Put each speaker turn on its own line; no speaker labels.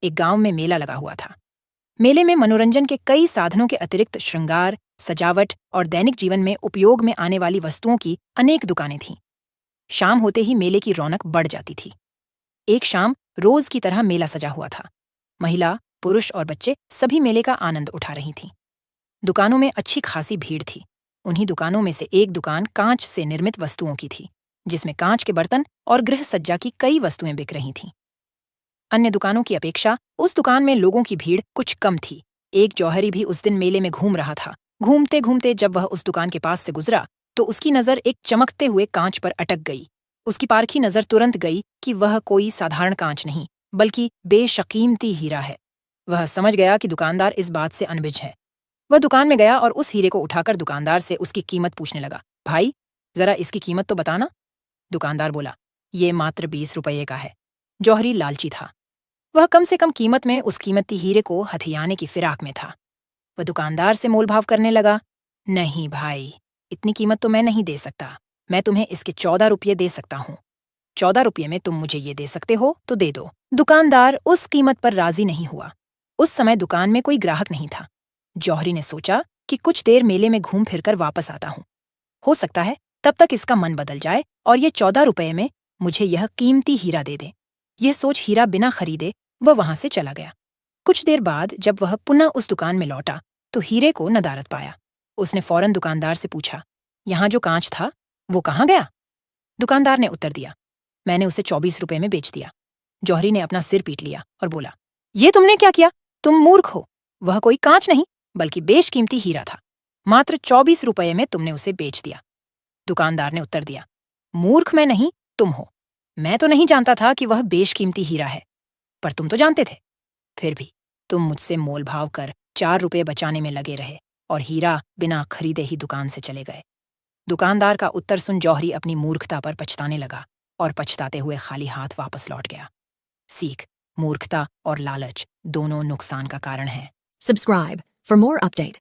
एक गांव में मेला लगा हुआ था। मेले में मनोरंजन के कई साधनों के अतिरिक्त श्रृंगार, सजावट और दैनिक जीवन में उपयोग में आने वाली वस्तुओं की अनेक दुकानें थीं। शाम होते ही मेले की रौनक बढ़ जाती थी। एक शाम रोज की तरह मेला सजा हुआ था। महिला, पुरुष और बच्चे सभी मेले का आनंद उठा रही थीं। दुकानों में अच्छी खासी भीड़ थी। उन्हीं दुकानों में से एक दुकान कांच से निर्मित वस्तुओं की थी, जिसमें कांच के बर्तन और गृह सज्जा की कई वस्तुएं बिक रही थीं। अन्य दुकानों की अपेक्षा उस दुकान में लोगों की भीड़ कुछ कम थी। एक जौहरी भी उस दिन मेले में घूम रहा था। घूमते घूमते जब वह उस दुकान के पास से गुजरा तो उसकी नजर एक चमकते हुए कांच पर अटक गई। उसकी पारखी नजर तुरंत गई कि वह कोई साधारण कांच नहीं, बल्कि बेशकीमती हीरा है। वह समझ गया कि दुकानदार इस बात से अनभिज्ञ है। वह दुकान में गया और उस हीरे को उठाकर दुकानदार से उसकी कीमत पूछने लगा। भाई, जरा इसकी कीमत तो बताना। दुकानदार बोला, ये मात्र 20 रुपये का है। जौहरी लालची था। वह कम से कम कीमत में उस कीमती हीरे को हथियाने की फिराक में था। वह दुकानदार से मोलभाव करने लगा। नहीं भाई, इतनी कीमत तो मैं नहीं दे सकता। मैं तुम्हें इसके 14 रुपये दे सकता हूँ। 14 रुपये में तुम मुझे ये दे सकते हो तो दे दो। दुकानदार उस कीमत पर राजी नहीं हुआ। उस समय दुकान में कोई ग्राहक नहीं था। जौहरी ने सोचा कि कुछ देर मेले में घूम फिरकर वापस आता हूँ। हो सकता है तब तक इसका मन बदल जाए और ये 14 रुपये में मुझे यह कीमती हीरा दे दे। यह सोच हीरा बिना खरीदे वह वहां से चला गया। कुछ देर बाद जब वह पुनः उस दुकान में लौटा तो हीरे को नदारद पाया। उसने फौरन दुकानदार से पूछा, यहाँ जो कांच था वो कहाँ गया? दुकानदार ने उत्तर दिया, मैंने उसे 24 रुपये में बेच दिया। जौहरी ने अपना सिर पीट लिया और बोला, ये तुमने क्या किया? तुम मूर्ख हो। वह कोई कांच नहीं बल्कि बेशकीमती हीरा था। मात्र 24 रुपये में तुमने उसे बेच दिया। दुकानदार ने उत्तर दिया, मूर्ख मैं नहीं, तुम हो। मैं तो नहीं जानता था कि वह बेशकीमती हीरा है, पर तुम तो जानते थे। फिर भी तुम मुझसे मोलभाव कर 4 रुपये बचाने में लगे रहे और हीरा बिना खरीदे ही दुकान से चले गए। दुकानदार का उत्तर सुन जौहरी अपनी मूर्खता पर पछताने लगा और पछताते हुए खाली हाथ वापस लौट गया। सीख, मूर्खता और लालच दोनों नुकसान का कारण है।
Subscribe for more update.